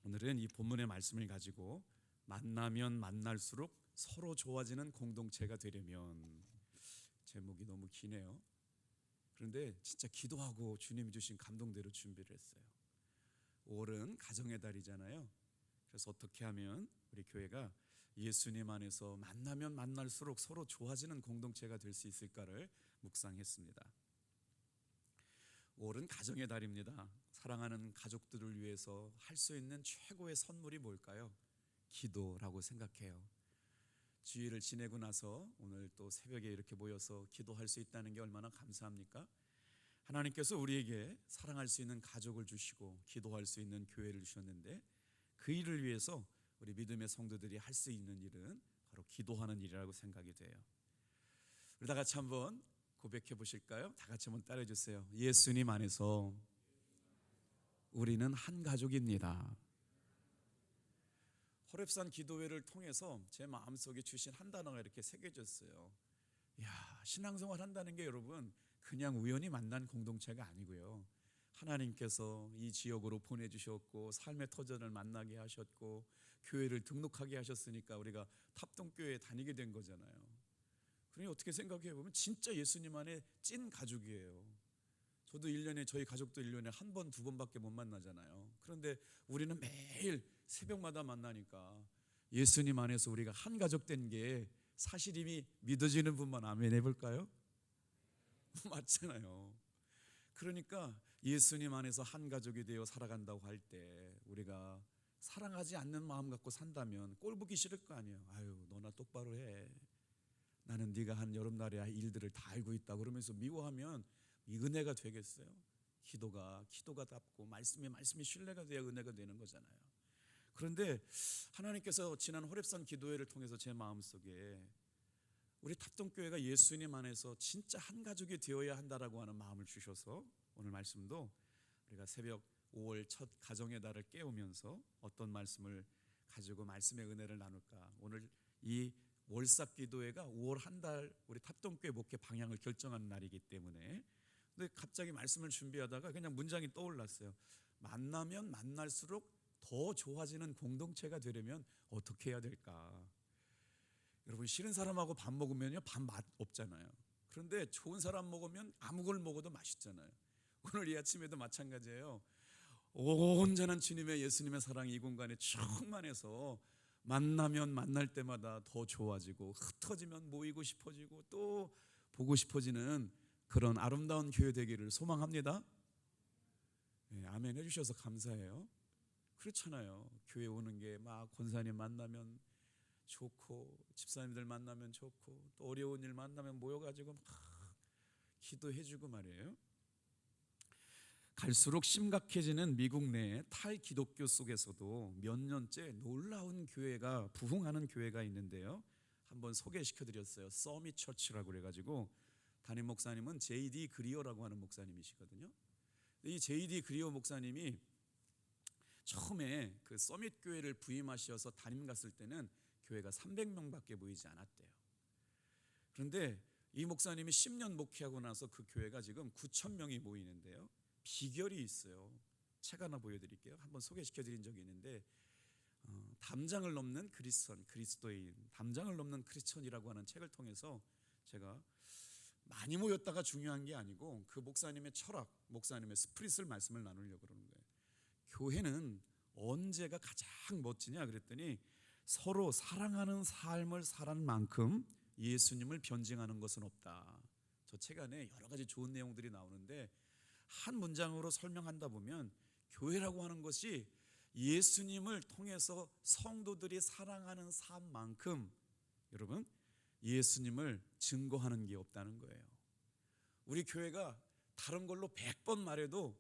오늘은 이 본문의 말씀을 가지고 만나면 만날수록 서로 좋아지는 공동체가 되려면, 제목이 너무 기네요. 그런데 진짜 기도하고 주님이 주신 감동대로 준비를 했어요. 5월은 가정의 달이잖아요. 그래서 어떻게 하면 우리 교회가 예수님 안에서 만나면 만날수록 서로 좋아지는 공동체가 될 수 있을까를 묵상했습니다. 5월은 가정의 달입니다. 사랑하는 가족들을 위해서 할 수 있는 최고의 선물이 뭘까요? 기도라고 생각해요. 주일을 지내고 나서 오늘 또 새벽에 이렇게 모여서 기도할 수 있다는 게 얼마나 감사합니까? 하나님께서 우리에게 사랑할 수 있는 가족을 주시고 기도할 수 있는 교회를 주셨는데, 그 일을 위해서 우리 믿음의 성도들이 할 수 있는 일은 바로 기도하는 일이라고 생각이 돼요. 우리 다 같이 한번 고백해 보실까요? 다 같이 한번 따라해 주세요. 예수님 안에서 우리는 한 가족입니다. 호렙산 기도회를 통해서 제 마음속에 주신 한 단어가 이렇게 새겨졌어요. 신앙생활 한다는 게 여러분 그냥 우연히 만난 공동체가 아니고요, 하나님께서 이 지역으로 보내주셨고 삶의 터전을 만나게 하셨고 교회를 등록하게 하셨으니까 우리가 탑동교회에 다니게 된 거잖아요. 그러니 어떻게 생각해 보면 진짜 예수님 안에 찐 가족이에요. 저도 1년에, 저희 가족도 1년에 한 번, 두 번밖에 못 만나잖아요. 그런데 우리는 매일 새벽마다 만나니까 예수님 안에서 우리가 한 가족 된 게 사실임이 믿어지는 분만 아멘 해볼까요? 맞잖아요. 그러니까 예수님 안에서 한 가족이 되어 살아간다고 할 때 우리가 사랑하지 않는 마음 갖고 산다면 꼴 보기 싫을 거 아니에요. 아유, 너나 똑바로 해. 나는 네가 한 여름날의 일들을 다 알고 있다 그러면서 미워하면 이 은혜가 되겠어요? 기도가 답고 말씀이 신뢰가 돼야 은혜가 되는 거잖아요. 그런데 하나님께서 지난 호렙산 기도회를 통해서 제 마음속에 우리 탑동교회가 예수님 안에서 진짜 한 가족이 되어야 한다라고 하는 마음을 주셔서, 오늘 말씀도 우리가 새벽 5월 첫 가정의 달을 깨우면서 어떤 말씀을 가지고 말씀의 은혜를 나눌까. 오늘 이 월삭 기도회가 5월 한 달 우리 탑동교회 목회 방향을 결정하는 날이기 때문에, 근데 갑자기 말씀을 준비하다가 그냥 문장이 떠올랐어요. 만나면 만날수록 더 좋아지는 공동체가 되려면 어떻게 해야 될까? 여러분, 싫은 사람하고 밥 먹으면요 밥 맛 없잖아요. 그런데 좋은 사람 먹으면 아무 걸 먹어도 맛있잖아요. 오늘 이 아침에도 마찬가지예요. 온전한 주님의 예수님의 사랑이 이 공간에 충만해서 만나면 만날 때마다 더 좋아지고, 흩어지면 모이고 싶어지고 또 보고 싶어지는 그런 아름다운 교회 되기를 소망합니다. 아멘 해주셔서 감사해요. 그렇잖아요. 교회 오는 게 막 권사님 만나면 좋고, 집사님들 만나면 좋고, 또 어려운 일 만나면 모여가지고 막 기도해주고 말이에요. 갈수록 심각해지는 미국 내 탈기독교 속에서도 몇 년째 놀라운 교회가, 부흥하는 교회가 있는데요, 한번 소개시켜드렸어요. 서밋 처치라고 그래가지고, 담임 목사님은 J.D. 그리어라고 하는 목사님이시거든요. 이 J.D. 그리어 목사님이 처음에 그 서밋 교회를 부임하셔서 담임 갔을 때는 교회가 300명밖에 모이지 않았대요. 그런데 이 목사님이 10년 목회하고 나서 그 교회가 지금 9,000명이 모이는데요, 비결이 있어요. 책 하나 보여드릴게요. 한번 소개시켜드린 적이 있는데, 담장을 넘는 그리스도인, 담장을 넘는 크리스천이라고 하는 책을 통해서 제가 많이 모였다가 중요한 게 아니고 그 목사님의 철학, 목사님의 스프릿을 말씀을 나누려고 그러는 거예요. 교회는 언제가 가장 멋지냐 그랬더니, 서로 사랑하는 삶을 살한 만큼 예수님을 변증하는 것은 없다. 저 책 안에 여러 가지 좋은 내용들이 나오는데, 한 문장으로 설명한다 보면 교회라고 하는 것이 예수님을 통해서 성도들이 사랑하는 삶만큼 여러분 예수님을 증거하는 게 없다는 거예요. 우리 교회가 다른 걸로 100번 말해도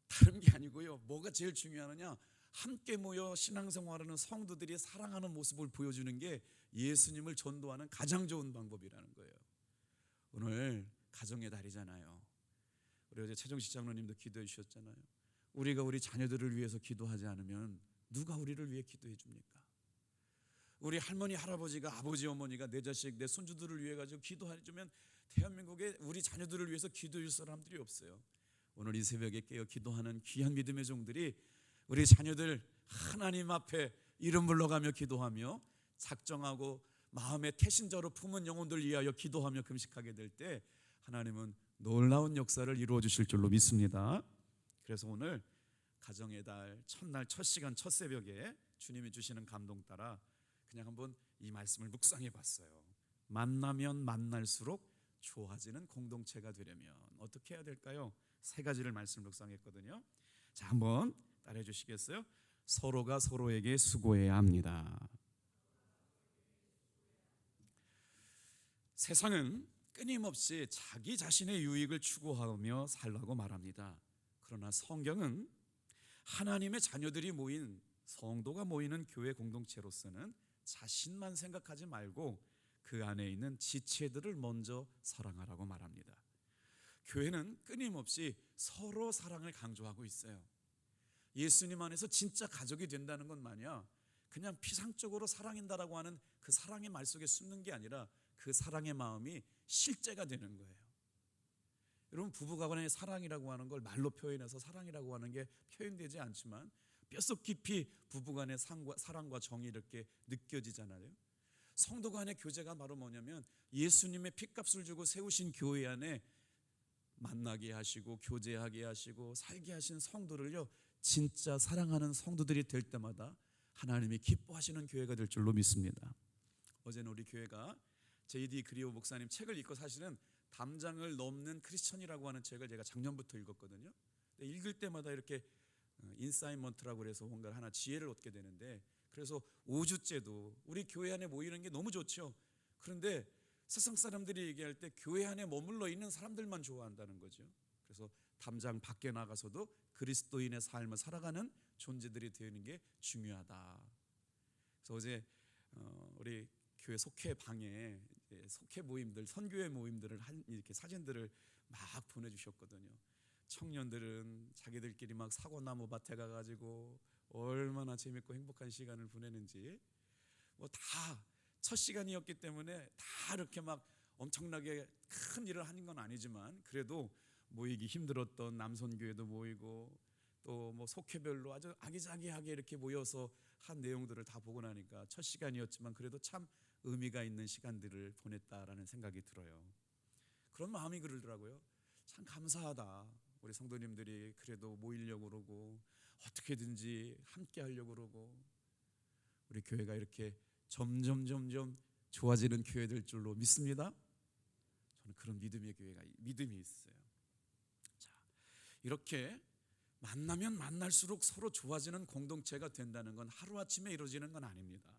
다른 게 아니고요, 뭐가 제일 중요하느냐, 함께 모여 신앙생활하는 성도들이 사랑하는 모습을 보여주는 게 예수님을 전도하는 가장 좋은 방법이라는 거예요. 오늘 가정의 달이잖아요. 우리 어제 최정식 장로님도 기도해 주셨잖아요. 우리가 우리 자녀들을 위해서 기도하지 않으면 누가 우리를 위해 기도해 줍니까? 우리 할머니 할아버지가, 아버지 어머니가 내 자식 내 손주들을 위해 가지고 기도해 주면 대한민국에 우리 자녀들을 위해서 기도해 줄 사람들이 없어요. 오늘 이 새벽에 깨어 기도하는 귀한 믿음의 종들이 우리 자녀들 하나님 앞에 이름 불러가며 기도하며 작정하고 마음에 태신자로 품은 영혼들 위하여 기도하며 금식하게 될 때 하나님은 놀라운 역사를 이루어 주실 줄로 믿습니다. 그래서 오늘 가정의 달 첫날 첫 시간 첫 새벽에 주님이 주시는 감동 따라 그냥 한번 이 말씀을 묵상해 봤어요. 만나면 만날수록 좋아지는 공동체가 되려면 어떻게 해야 될까요? 세 가지를 말씀 묵상했거든요. 자, 한번 따라해 주시겠어요? 서로가 서로에게 수고해야 합니다. 세상은 끊임없이 자기 자신의 유익을 추구하며 살라고 말합니다. 그러나 성경은 하나님의 자녀들이 모인 성도가 모이는 교회 공동체로서는 자신만 생각하지 말고 그 안에 있는 지체들을 먼저 사랑하라고 말합니다. 교회는 끊임없이 서로 사랑을 강조하고 있어요. 예수님 안에서 진짜 가족이 된다는 건 뭐냐? 그냥 피상적으로 사랑한다라고 하는 그 사랑의 말 속에 숨는 게 아니라 그 사랑의 마음이 실제가 되는 거예요. 여러분, 부부간의 사랑이라고 하는 걸 말로 표현해서 사랑이라고 하는 게 표현되지 않지만 뼛속 깊이 부부간의 사랑과 정이 이렇게 느껴지잖아요. 성도 간의 교제가 바로 뭐냐면 예수님의 핏값을 주고 세우신 교회 안에 만나게 하시고 교제하게 하시고 살게 하신 성도를요, 진짜 사랑하는 성도들이 될 때마다 하나님이 기뻐하시는 교회가 될 줄로 믿습니다. 어제는 우리 교회가 J.D. 그리오 목사님 책을 읽고, 사실은 담장을 넘는 크리스천이라고 하는 책을 제가 작년부터 읽었거든요. 읽을 때마다 이렇게 인사이먼트라고 그래서 뭔가 하나 지혜를 얻게 되는데, 그래서 5주째도 우리 교회 안에 모이는 게 너무 좋죠. 그런데 세상 사람들이 얘기할 때 교회 안에 머물러 있는 사람들만 좋아한다는 거죠. 그래서 담장 밖에 나가서도 그리스도인의 삶을 살아가는 존재들이 되는 게 중요하다. 그래서 어제 우리 교회 속회 방에 속회 모임들, 선교회 모임들을 이렇게 사진들을 막 보내주셨거든요. 청년들은 자기들끼리 막 사과나무 밭에 가가지고 얼마나 재밌고 행복한 시간을 보내는지, 뭐 다 첫 시간이었기 때문에 다 이렇게 막 엄청나게 큰 일을 하는 건 아니지만 그래도 모이기 힘들었던 남선교회도 모이고 또 뭐 속회별로 아주 아기자기하게 이렇게 모여서 한 내용들을 다 보고 나니까 첫 시간이었지만 그래도 참 의미가 있는 시간들을 보냈다라는 생각이 들어요. 그런 마음이 그러더라고요. 참 감사하다. 우리 성도님들이 그래도 모이려고 그러고 어떻게든지 함께 하려고 그러고 우리 교회가 이렇게 점점 좋아지는 교회 될 줄로 믿습니다. 저는 그런 믿음이 있어요. 자, 이렇게 만나면 만날수록 서로 좋아지는 공동체가 된다는 건 하루아침에 이루어지는 건 아닙니다.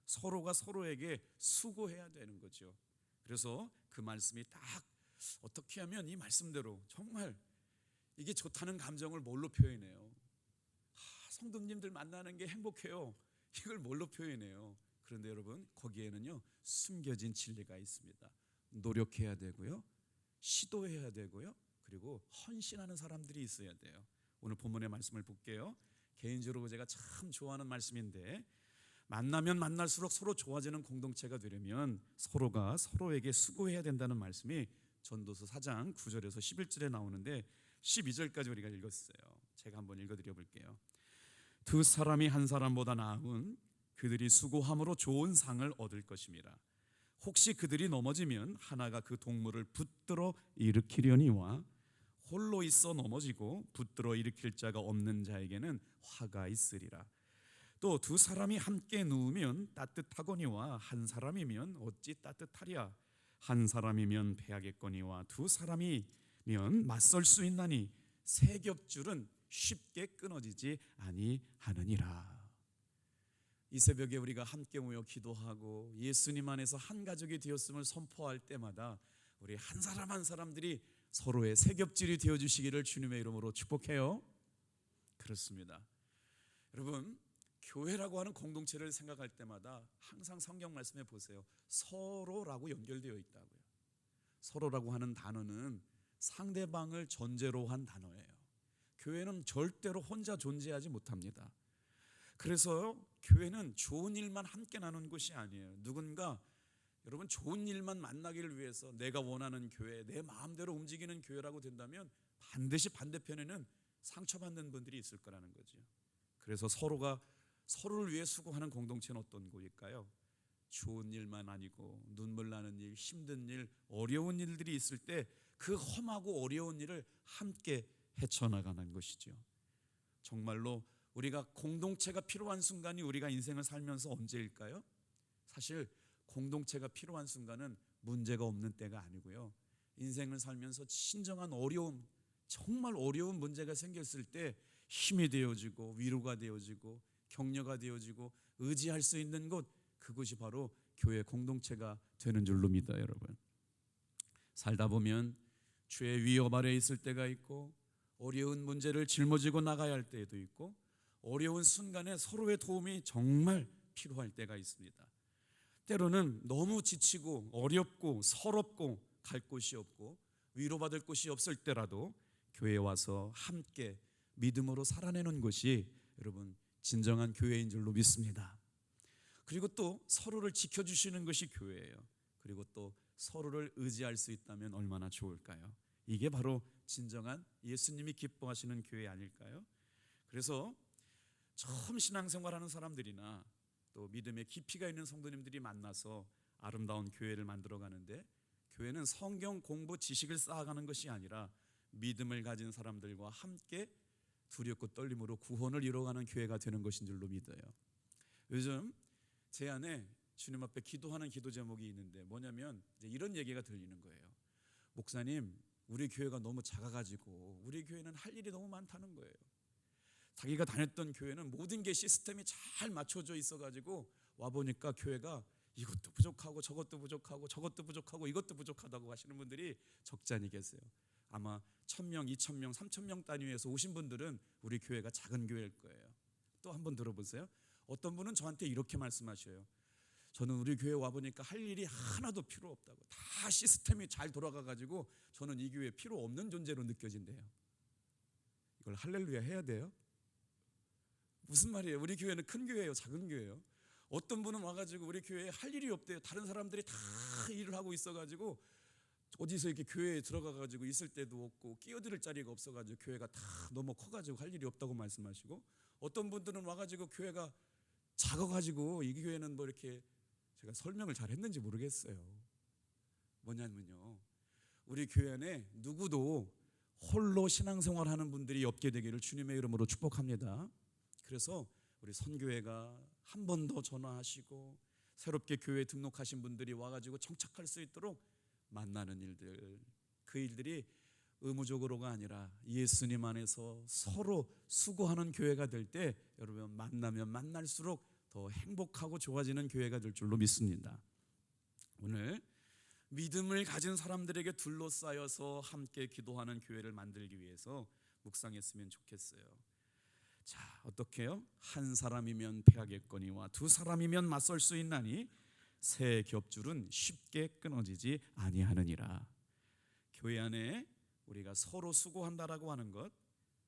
서로가 서로에게 수고해야 되는 거죠. 그래서 그 말씀이 딱 어떻게 하면 이 말씀대로 정말 이게 좋다는 감정을 뭘로 표현해요? 성도님들 만나는 게 행복해요. 이걸 뭘로 표현해요? 그런데 여러분, 거기에는요 숨겨진 진리가 있습니다. 노력해야 되고요, 시도해야 되고요, 그리고 헌신하는 사람들이 있어야 돼요. 오늘 본문의 말씀을 볼게요. 개인적으로 제가 참 좋아하는 말씀인데, 만나면 만날수록 서로 좋아지는 공동체가 되려면 서로가 서로에게 수고해야 된다는 말씀이 전도서 4장 9절에서 11절에 나오는데 12절까지 우리가 읽었어요. 제가 한번 읽어드려 볼게요. 두 사람이 한 사람보다 나은 그들이 수고함으로 좋은 상을 얻을 것임이라. 혹시 그들이 넘어지면 하나가 그 동물을 붙들어 일으키려니와 홀로 있어 넘어지고 붙들어 일으킬 자가 없는 자에게는 화가 있으리라. 또 두 사람이 함께 누우면 따뜻하거니와 한 사람이면 어찌 따뜻하랴. 한 사람이면 패하겠거니와 두 사람이면 맞설 수 있나니 세 겹줄은 쉽게 끊어지지 아니하느니라. 이 새벽에 우리가 함께 모여 기도하고 예수님 안에서 한 가족이 되었음을 선포할 때마다 우리 한 사람 한 사람들이 서로의 세 겹줄이 되어주시기를 주님의 이름으로 축복해요. 그렇습니다. 여러분, 교회라고 하는 공동체를 생각할 때마다 항상 성경 말씀에 보세요. 서로라고 연결되어 있다고요. 서로라고 하는 단어는 상대방을 전제로 한 단어예요. 교회는 절대로 혼자 존재하지 못합니다. 그래서 교회는 좋은 일만 함께 나누는 곳이 아니에요. 누군가 여러분 좋은 일만 만나기를 위해서 내가 원하는 교회, 내 마음대로 움직이는 교회라고 된다면 반드시 반대편에는 상처받는 분들이 있을 거라는 거죠. 그래서 서로가 서로를 위해 수고하는 공동체는 어떤 곳일까요? 좋은 일만 아니고 눈물 나는 일, 힘든 일, 어려운 일들이 있을 때 그 험하고 어려운 일을 함께 헤쳐나가는 것이죠. 정말로 우리가 공동체가 필요한 순간이 우리가 인생을 살면서 언제일까요? 사실 공동체가 필요한 순간은 문제가 없는 때가 아니고요, 인생을 살면서 진정한 어려움, 정말 어려운 문제가 생겼을 때 힘이 되어지고 위로가 되어지고 격려가 되어지고 의지할 수 있는 곳, 그것이 바로 교회 공동체가 되는 줄로 믿어요. 여러분, 살다 보면 죄의 위협 아래 있을 때가 있고 어려운 문제를 짊어지고 나가야 할 때도 있고 어려운 순간에 서로의 도움이 정말 필요할 때가 있습니다. 때로는 너무 지치고 어렵고 서럽고 갈 곳이 없고 위로받을 곳이 없을 때라도 교회에 와서 함께 믿음으로 살아내는 것이 여러분 진정한 교회인 줄로 믿습니다. 그리고 또 서로를 지켜주시는 것이 교회예요. 그리고 또 서로를 의지할 수 있다면 얼마나 좋을까요? 이게 바로 진정한 예수님이 기뻐하시는 교회 아닐까요? 그래서 처음 신앙생활하는 사람들이나 또 믿음의 깊이가 있는 성도님들이 만나서 아름다운 교회를 만들어 가는데, 교회는 성경 공부 지식을 쌓아가는 것이 아니라 믿음을 가진 사람들과 함께 두렵고 떨림으로 구원을 이루어가는 교회가 되는 것인 줄로 믿어요. 요즘 제 안에 주님 앞에 기도하는 기도 제목이 있는데 뭐냐면 이런 얘기가 들리는 거예요. 목사님, 우리 교회가 너무 작아가지고 우리 교회는 할 일이 너무 많다는 거예요. 자기가 다녔던 교회는 모든 게 시스템이 잘 맞춰져 있어가지고 와보니까 교회가 이것도 부족하고 저것도 부족하고 저것도 부족하고 이것도 부족하다고 하시는 분들이 적잖이 계세요. 아마 1000명, 2000명, 3000명 단위에서 오신 분들은 우리 교회가 작은 교회일 거예요. 또 한번 들어보세요. 어떤 분은 저한테 이렇게 말씀하셔요. 저는 우리 교회 와보니까 할 일이 하나도 필요 없다고, 다 시스템이 잘 돌아가가지고 저는 이 교회에 필요 없는 존재로 느껴진대요. 이걸 할렐루야 해야 돼요? 무슨 말이에요? 우리 교회는 큰 교회예요, 작은 교회예요? 어떤 분은 와가지고 우리 교회에 할 일이 없대요. 다른 사람들이 다 일을 하고 있어가지고 어디서 이렇게 교회에 들어가가지고 있을 때도 없고 끼어들 자리가 없어가지고 교회가 다 너무 커가지고 할 일이 없다고 말씀하시고, 어떤 분들은 와가지고 교회가 작아가지고 이 교회는 뭐 이렇게, 제가 설명을 잘 했는지 모르겠어요. 뭐냐면요, 우리 교회 안에 누구도 홀로 신앙생활하는 분들이 없게 되기를 주님의 이름으로 축복합니다. 그래서 우리 선교회가 한 번 더 전화하시고 새롭게 교회에 등록하신 분들이 와가지고 정착할 수 있도록 만나는 일들, 그 일들이 의무적으로가 아니라 예수님 안에서 서로 수고하는 교회가 될 때 여러분 만나면 만날수록 더 행복하고 좋아지는 교회가 될 줄로 믿습니다. 오늘 믿음을 가진 사람들에게 둘러싸여서 함께 기도하는 교회를 만들기 위해서 묵상했으면 좋겠어요. 자, 어떻게요? 한 사람이면 패하겠거니와 두 사람이면 맞설 수 있나니 새 겹줄은 쉽게 끊어지지 아니하느니라. 교회 안에 우리가 서로 수고한다라고 하는 것,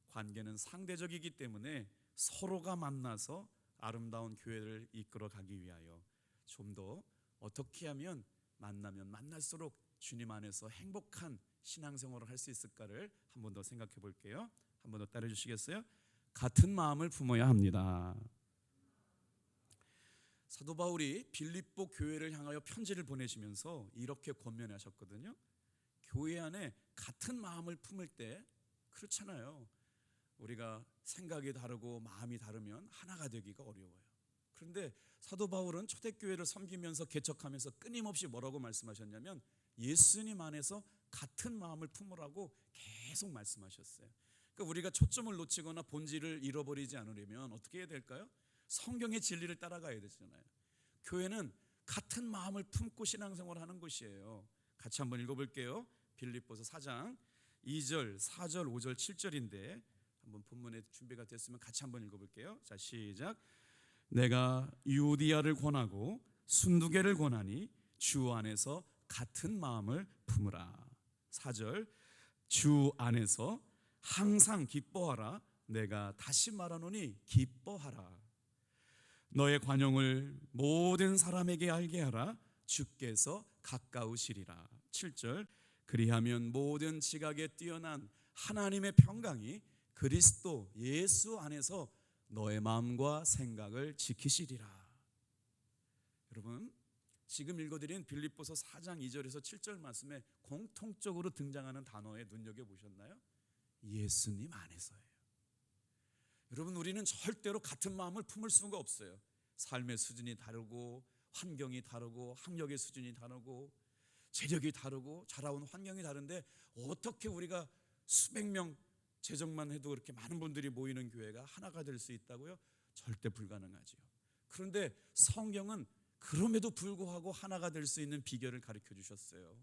관계는 상대적이기 때문에 서로가 만나서 아름다운 교회를 이끌어 가기 위하여 좀 더 어떻게 하면 만나면 만날수록 주님 안에서 행복한 신앙생활을 할 수 있을까를 한 번 더 생각해 볼게요. 한 번 더 따라 주시겠어요? 같은 마음을 품어야 합니다. 사도 바울이 빌립보 교회를 향하여 편지를 보내시면서 이렇게 권면하셨거든요. 교회 안에 같은 마음을 품을 때, 그렇잖아요, 우리가 생각이 다르고 마음이 다르면 하나가 되기가 어려워요. 그런데 사도 바울은 초대교회를 섬기면서 개척하면서 끊임없이 뭐라고 말씀하셨냐면 예수님 안에서 같은 마음을 품으라고 계속 말씀하셨어요. 그러니까 우리가 초점을 놓치거나 본질을 잃어버리지 않으려면 어떻게 해야 될까요? 성경의 진리를 따라가야 되잖아요. 교회는 같은 마음을 품고 신앙생활을 하는 것이에요. 같이 한번 읽어볼게요. 빌립보서 4장 2절, 4절, 5절, 7절인데 한번 본문에 준비가 됐으면 같이 한번 읽어볼게요. 자, 시작. 내가 유오디아를 권하고 순두개를 권하니 주 안에서 같은 마음을 품으라. 4절, 주 안에서 항상 기뻐하라. 내가 다시 말하노니 기뻐하라. 너의 관용을 모든 사람에게 알게 하라. 주께서 가까우시리라. 7절, 그리하면 모든 지각에 뛰어난 하나님의 평강이 그리스도 예수 안에서 너의 마음과 생각을 지키시리라. 여러분, 지금 읽어드린 빌립보서 4장 2절에서 7절 말씀에 공통적으로 등장하는 단어에 눈여겨보셨나요? 예수님 안에서예요. 여러분, 우리는 절대로 같은 마음을 품을 수가 없어요. 삶의 수준이 다르고 환경이 다르고 학력의 수준이 다르고 재력이 다르고 자라온 환경이 다른데 어떻게 우리가 수백 명 재정만 해도 그렇게 많은 분들이 모이는 교회가 하나가 될 수 있다고요? 절대 불가능하지요. 그런데 성경은 그럼에도 불구하고 하나가 될 수 있는 비결을 가르쳐 주셨어요.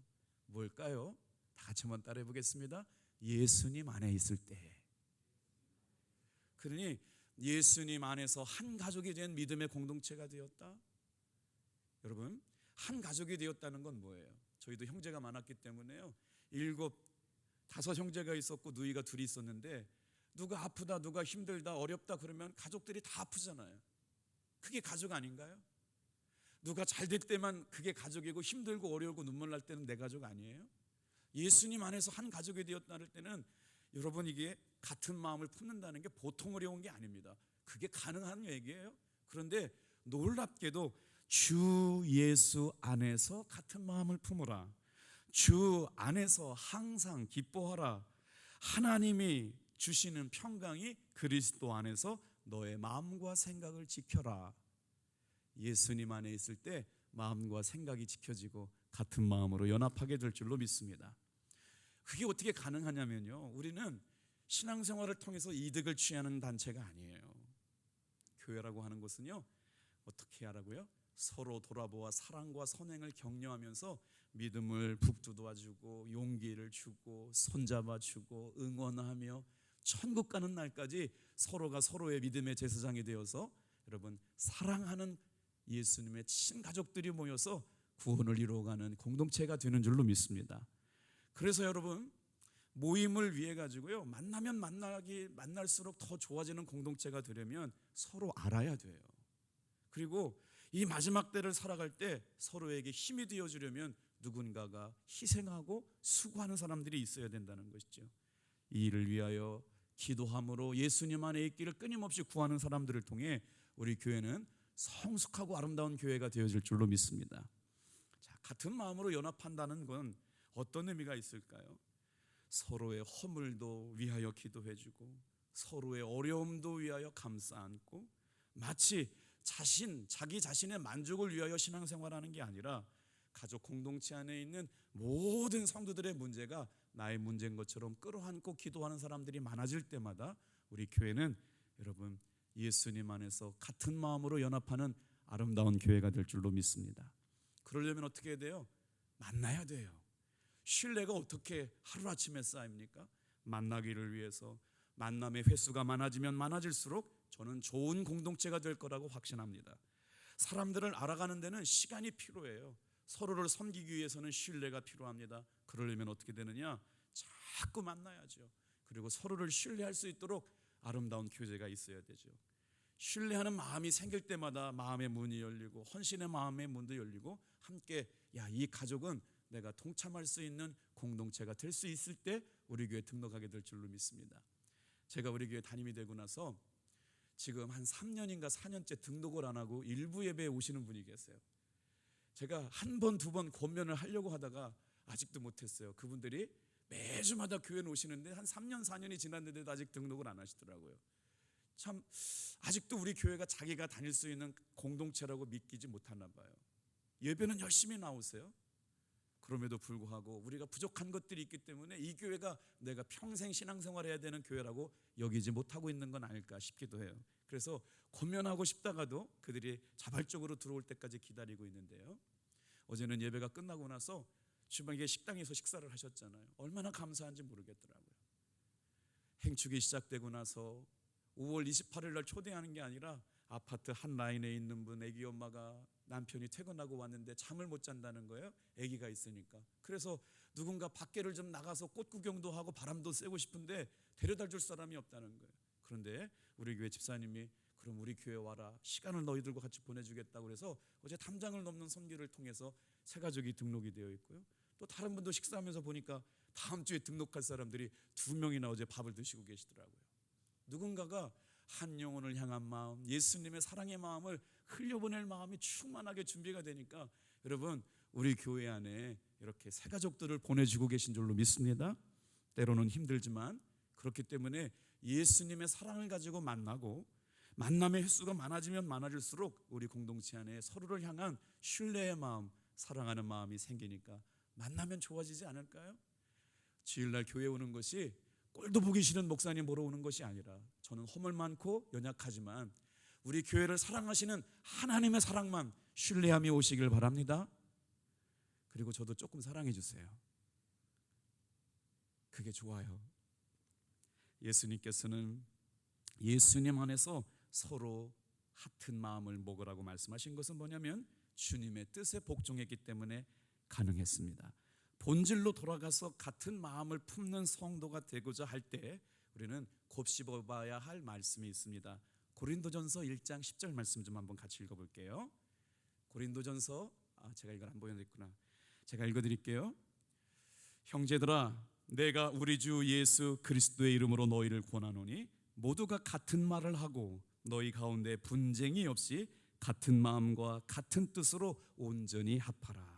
뭘까요? 다 같이 한번 따라해 보겠습니다. 예수님 안에 있을 때. 그러니 예수님 안에서 한 가족이 된 믿음의 공동체가 되었다. 여러분, 한 가족이 되었다는 건 뭐예요? 저희도 형제가 많았기 때문에요. 7, 5 형제가 있었고 누이가 둘이 있었는데 누가 아프다, 누가 힘들다, 어렵다 그러면 가족들이 다 아프잖아요. 그게 가족 아닌가요? 누가 잘 될 때만 그게 가족이고 힘들고 어려우고 눈물 날 때는 내 가족 아니에요? 예수님 안에서 한 가족이 되었다는 때는 여러분, 이게 같은 마음을 품는다는 게 보통 어려운 게 아닙니다. 그게 가능한 얘기예요. 그런데 놀랍게도 주 예수 안에서 같은 마음을 품으라. 주 안에서 항상 기뻐하라. 하나님이 주시는 평강이 그리스도 안에서 너의 마음과 생각을 지켜라. 예수님 안에 있을 때 마음과 생각이 지켜지고 같은 마음으로 연합하게 될 줄로 믿습니다. 그게 어떻게 가능하냐면요, 우리는 신앙생활을 통해서 이득을 취하는 단체가 아니에요. 교회라고 하는 것은요, 어떻게 하라고요? 서로 돌아보아 사랑과 선행을 격려하면서 믿음을 북돋아주고 용기를 주고 손잡아주고 응원하며 천국 가는 날까지 서로가 서로의 믿음의 제사장이 되어서 여러분, 사랑하는 예수님의 친가족들이 모여서 구원을 이루어가는 공동체가 되는 줄로 믿습니다. 그래서 여러분, 모임을 위해 가지고요, 만나면 만날수록 더 좋아지는 공동체가 되려면 서로 알아야 돼요. 그리고 이 마지막 때를 살아갈 때 서로에게 힘이 되어주려면 누군가가 희생하고 수고하는 사람들이 있어야 된다는 것이죠. 이 일을 위하여 기도함으로 예수님 안에 있기를 끊임없이 구하는 사람들을 통해 우리 교회는 성숙하고 아름다운 교회가 되어질 줄로 믿습니다. 자, 같은 마음으로 연합한다는 건 어떤 의미가 있을까요? 서로의 허물도 위하여 기도해주고 서로의 어려움도 위하여 감싸 안고 마치 자기 자신의 만족을 위하여 신앙생활하는 게 아니라 가족 공동체 안에 있는 모든 성도들의 문제가 나의 문제인 것처럼 끌어안고 기도하는 사람들이 많아질 때마다 우리 교회는 여러분, 예수님 안에서 같은 마음으로 연합하는 아름다운 교회가 될 줄로 믿습니다. 그러려면 어떻게 해야 돼요? 만나야 돼요. 신뢰가 어떻게 하루아침에 쌓입니까? 만나기를 위해서 만남의 횟수가 많아지면 많아질수록 저는 좋은 공동체가 될 거라고 확신합니다. 사람들을 알아가는 데는 시간이 필요해요. 서로를 섬기기 위해서는 신뢰가 필요합니다. 그러려면 어떻게 되느냐? 자꾸 만나야죠. 그리고 서로를 신뢰할 수 있도록 아름다운 교제가 있어야 되죠. 신뢰하는 마음이 생길 때마다 마음의 문이 열리고 헌신의 마음의 문도 열리고 함께 이 가족은 내가 동참할 수 있는 공동체가 될 수 있을 때 우리 교회 등록하게 될 줄로 믿습니다. 제가 우리 교회 담임이 되고 나서 지금 한 3년인가 4년째 등록을 안 하고 일부 예배에 오시는 분이 계세요. 제가 한 번, 두 번 권면을 하려고 하다가 아직도 못했어요. 그분들이 매주마다 교회에 오시는데 한 3년, 4년이 지났는데도 아직 등록을 안 하시더라고요. 참 아직도 우리 교회가 자기가 다닐 수 있는 공동체라고 믿기지 못하나 봐요. 예배는 열심히 나오세요. 그럼에도 불구하고 우리가 부족한 것들이 있기 때문에 이 교회가 내가 평생 신앙생활해야 되는 교회라고 여기지 못하고 있는 건 아닐까 싶기도 해요. 그래서 권면하고 싶다가도 그들이 자발적으로 들어올 때까지 기다리고 있는데요. 어제는 예배가 끝나고 나서 주방에 식당에서 식사를 하셨잖아요. 얼마나 감사한지 모르겠더라고요. 행축이 시작되고 나서 5월 28일 날 초대하는 게 아니라 아파트 한 라인에 있는 분 애기 엄마가 남편이 퇴근하고 왔는데 잠을 못 잔다는 거예요. 애기가 있으니까. 그래서 누군가 밖에를 좀 나가서 꽃 구경도 하고 바람도 쐬고 싶은데 데려다 줄 사람이 없다는 거예요. 그런데 우리 교회 집사님이 그럼 우리 교회 와라, 시간을 너희들과 같이 보내주겠다고 그래서 어제 담장을 넘는 선교를 통해서 새 가족이 등록이 되어 있고요. 또 다른 분도 식사하면서 보니까 다음 주에 등록할 사람들이 2명이나 어제 밥을 드시고 계시더라고요. 누군가가 한 영혼을 향한 마음, 예수님의 사랑의 마음을 흘려보낼 마음이 충만하게 준비가 되니까 여러분 우리 교회 안에 이렇게 새 가족들을 보내주고 계신 줄로 믿습니다. 때로는 힘들지만 그렇기 때문에 예수님의 사랑을 가지고 만나고 만남의 횟수가 많아지면 많아질수록 우리 공동체 안에 서로를 향한 신뢰의 마음, 사랑하는 마음이 생기니까 만나면 좋아지지 않을까요? 주일날 교회 오는 것이 꼴도 보기 싫은 목사님 보러 오는 것이 아니라 저는 허물 많고 연약하지만 우리 교회를 사랑하시는 하나님의 사랑만 신뢰함이 오시길 바랍니다. 그리고 저도 조금 사랑해 주세요. 그게 좋아요. 예수님께서는 예수님 안에서 서로 같은 마음을 먹으라고 말씀하신 것은 뭐냐면 주님의 뜻에 복종했기 때문에 가능했습니다. 본질로 돌아가서 같은 마음을 품는 성도가 되고자 할 때 우리는 곱씹어봐야 할 말씀이 있습니다. 고린도전서 1장 10절 말씀 좀 한번 같이 읽어볼게요. 고린도전서 제가 이걸 안 보여드렸구나. 제가 읽어드릴게요. 형제들아, 내가 우리 주 예수 그리스도의 이름으로 너희를 권하노니 모두가 같은 말을 하고 너희 가운데 분쟁이 없이 같은 마음과 같은 뜻으로 온전히 합하라.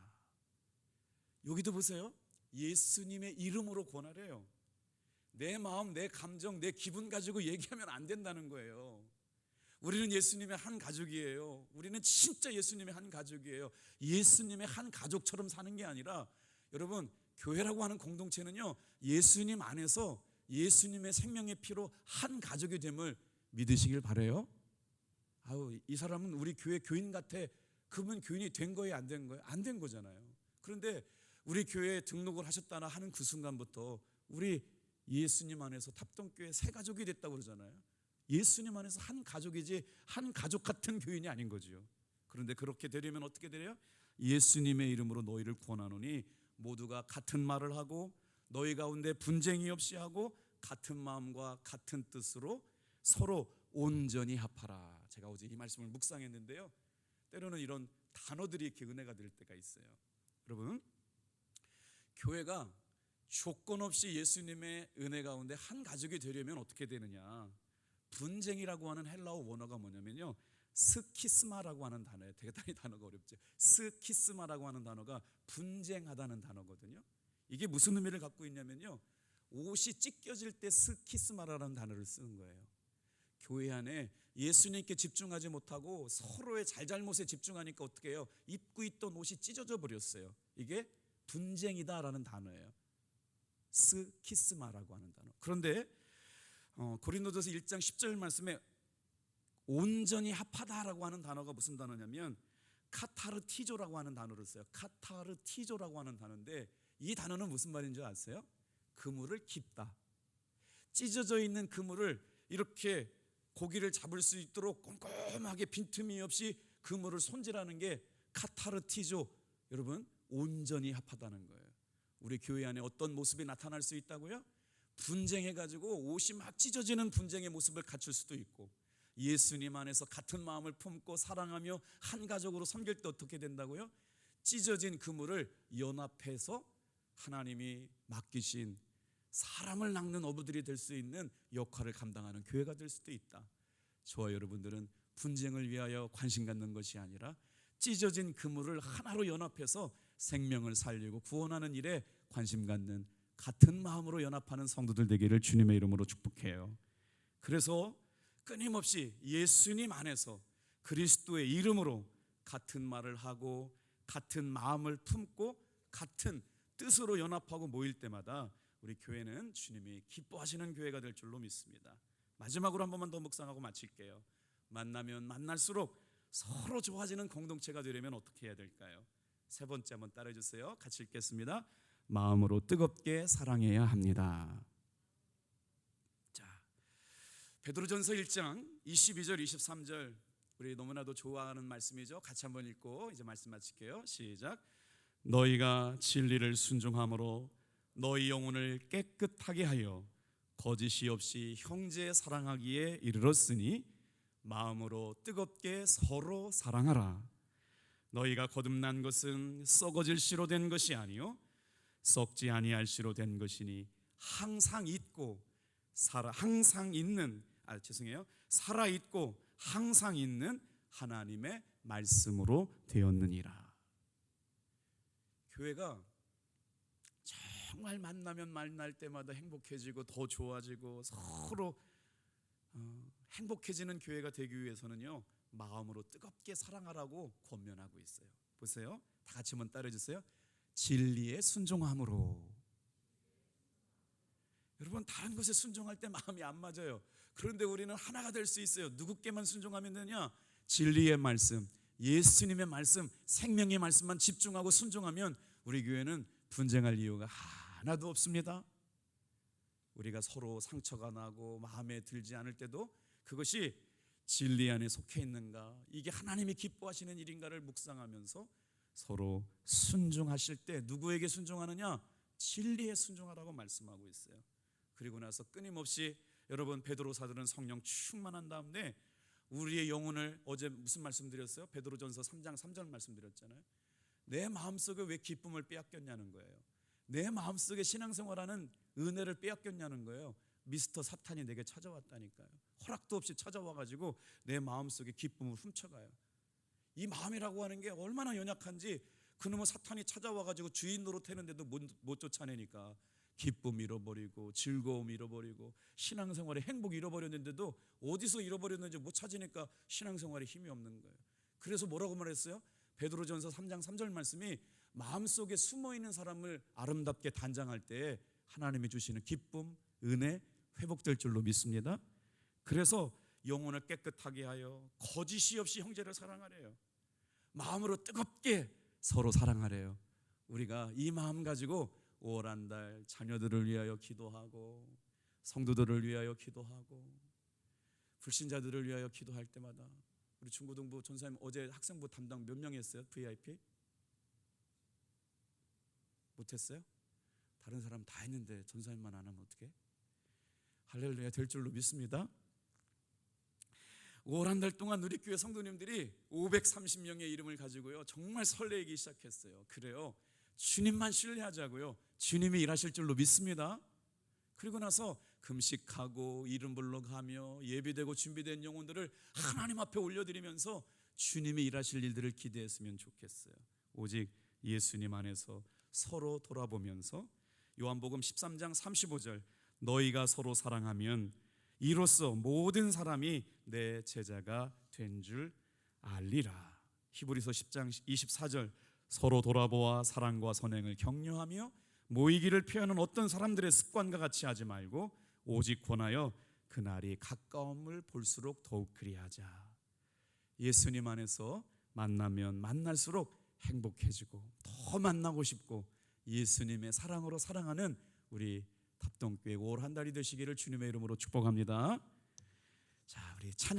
여기도 보세요. 예수님의 이름으로 권하래요. 내 마음, 내 감정, 내 기분 가지고 얘기하면 안 된다는 거예요. 우리는 예수님의 한 가족이에요. 우리는 진짜 예수님의 한 가족이에요. 예수님의 한 가족처럼 사는 게 아니라 여러분 교회라고 하는 공동체는요 예수님 안에서 예수님의 생명의 피로 한 가족이 됨을 믿으시길 바라요. 이 사람은 우리 교회 교인 같아. 그분 교인이 된 거예요, 안 된 거예요? 안 된 거잖아요. 그런데 우리 교회에 등록을 하셨다나 하는 그 순간부터 우리 예수님 안에서 탑동교회 새 가족이 됐다고 그러잖아요. 예수님 안에서 한 가족이지 한 가족 같은 교인이 아닌 거죠. 그런데 그렇게 되려면 어떻게 되래요? 예수님의 이름으로 너희를 권하노니 모두가 같은 말을 하고 너희 가운데 분쟁이 없이 하고 같은 마음과 같은 뜻으로 서로 온전히 합하라. 제가 어제 이 말씀을 묵상했는데요, 때로는 이런 단어들이 이렇게 은혜가 될 때가 있어요. 여러분, 교회가 조건 없이 예수님의 은혜 가운데 한 가족이 되려면 어떻게 되느냐? 분쟁이라고 하는 헬라어 원어가 뭐냐면요, 스키스마라고 하는 단어예요. 대단히 단어가 어렵죠. 스키스마라고 하는 단어가 분쟁하다는 단어거든요. 이게 무슨 의미를 갖고 있냐면요, 옷이 찢겨질 때 스키스마라는 단어를 쓰는 거예요. 교회 안에 예수님께 집중하지 못하고 서로의 잘잘못에 집중하니까 어떻게 해요? 입고 있던 옷이 찢어져 버렸어요. 이게 분쟁이다라는 단어예요. 스키스마라고 하는 단어. 그런데 고린도전서 1장 10절 말씀에 온전히 합하다라고 하는 단어가 무슨 단어냐면 카타르티조라고 하는 단어를 써요. 카타르티조라고 하는 단어인데 이 단어는 무슨 말인 줄 아세요? 그물을 깁다. 찢어져 있는 그물을 이렇게 고기를 잡을 수 있도록 꼼꼼하게 빈틈이 없이 그물을 손질하는 게 카타르티조. 여러분, 온전히 합하다는 거예요. 우리 교회 안에 어떤 모습이 나타날 수 있다고요? 분쟁해가지고 옷이 막 찢어지는 분쟁의 모습을 갖출 수도 있고, 예수님 안에서 같은 마음을 품고 사랑하며 한 가족으로 섬길 때 어떻게 된다고요? 찢어진 그물을 연합해서 하나님이 맡기신 사람을 낚는 어부들이 될 수 있는 역할을 감당하는 교회가 될 수도 있다. 저와 여러분들은 분쟁을 위하여 관심 갖는 것이 아니라 찢어진 그물을 하나로 연합해서 생명을 살리고 구원하는 일에 관심 갖는 같은 마음으로 연합하는 성도들 되기를 주님의 이름으로 축복해요. 그래서 끊임없이 예수님 안에서 그리스도의 이름으로 같은 말을 하고 같은 마음을 품고 같은 뜻으로 연합하고 모일 때마다 우리 교회는 주님이 기뻐하시는 교회가 될 줄로 믿습니다. 마지막으로 한 번만 더 묵상하고 마칠게요. 만나면 만날수록 서로 좋아지는 공동체가 되려면 어떻게 해야 될까요? 세 번째 한번 따라해 주세요. 같이 읽겠습니다. 마음으로 뜨겁게 사랑해야 합니다. 자, 베드로전서 1장 22절 23절 우리 너무나도 좋아하는 말씀이죠. 같이 한번 읽고 이제 말씀 마칠게요. 시작. 너희가 진리를 순종함으로 너희 영혼을 깨끗하게 하여 거짓이 없이 형제 사랑하기에 이르렀으니 마음으로 뜨겁게 서로 사랑하라. 너희가 거듭난 것은 썩어질 씨로 된 것이 아니요 썩지 아니할 씨로 된 것이니 항상 있고 항상 있는 살아있고 항상 있는 하나님의 말씀으로 되었느니라. 교회가 정말 만나면 만날 때마다 행복해지고 더 좋아지고 서로 행복해지는 교회가 되기 위해서는요, 마음으로 뜨겁게 사랑하라고 권면하고 있어요. 보세요, 다 같이 한번 따라해주세요. 진리에 순종함으로. 여러분, 다른 것에 순종할 때 마음이 안 맞아요. 그런데 우리는 하나가 될 수 있어요. 누구께만 순종하면 되냐? 진리의 말씀, 예수님의 말씀, 생명의 말씀만 집중하고 순종하면 우리 교회는 분쟁할 이유가 하나도 없습니다. 우리가 서로 상처가 나고 마음에 들지 않을 때도 그것이 진리 안에 속해 있는가, 이게 하나님이 기뻐하시는 일인가를 묵상하면서 서로 순종하실 때 누구에게 순종하느냐? 진리에 순종하라고 말씀하고 있어요. 그리고 나서 끊임없이 여러분, 베드로 사도는 성령 충만한 다음에 우리의 영혼을, 어제 무슨 말씀드렸어요? 베드로전서 3장 3절 말씀드렸잖아요. 내 마음속에 왜 기쁨을 빼앗겼냐는 거예요. 내 마음속에 신앙생활하는 은혜를 빼앗겼냐는 거예요. 미스터 사탄이 내게 찾아왔다니까요. 허락도 없이 찾아와가지고 내 마음속에 기쁨을 훔쳐가요. 이 마음이라고 하는 게 얼마나 연약한지, 그놈의 사탄이 찾아와가지고 주인 노릇하는데도 못 쫓아내니까 기쁨 잃어버리고 즐거움 잃어버리고 신앙생활의 행복 잃어버렸는데도 어디서 잃어버렸는지 못 찾으니까 신앙생활에 힘이 없는 거예요. 그래서 뭐라고 말했어요? 베드로전서 3장 3절 말씀이 마음속에 숨어있는 사람을 아름답게 단장할 때 하나님이 주시는 기쁨, 은혜, 회복될 줄로 믿습니다. 그래서 영혼을 깨끗하게 하여 거짓이 없이 형제를 사랑하래요. 마음으로 뜨겁게 서로 사랑하래요. 우리가 이 마음 가지고 5월 한 달 자녀들을 위하여 기도하고, 성도들을 위하여 기도하고, 불신자들을 위하여 기도할 때마다, 우리 중고등부 전사님 어제 학생부 담당 몇 명 했어요? VIP? 못했어요? 다른 사람 다 했는데 전사님만 안 하면 어떡해? 할렐루야, 될 줄로 믿습니다. 5월 한 달 동안 우리 교회 성도님들이 530명의 이름을 가지고요, 정말 설레기 시작했어요. 그래요, 주님만 신뢰하자고요. 주님이 일하실 줄로 믿습니다. 그리고 나서 금식하고 이름 불러가며 예비되고 준비된 영혼들을 하나님 앞에 올려드리면서 주님이 일하실 일들을 기대했으면 좋겠어요. 오직 예수님 안에서 서로 돌아보면서, 요한복음 13장 35절, 너희가 서로 사랑하면 이로써 모든 사람이 내 제자가 된 줄 알리라. 히브리서 10장 24절, 서로 돌아보아 사랑과 선행을 격려하며 모이기를 피하는 어떤 사람들의 습관과 같이 하지 말고 오직 권하여 그날이 가까움을 볼수록 더욱 그리하자. 예수님 안에서 만나면 만날수록 행복해지고 더 만나고 싶고 예수님의 사랑으로 사랑하는 우리 답동교회 5월 한 달이 되시기를 주님의 이름으로 축복합니다. 자, 우리 찬양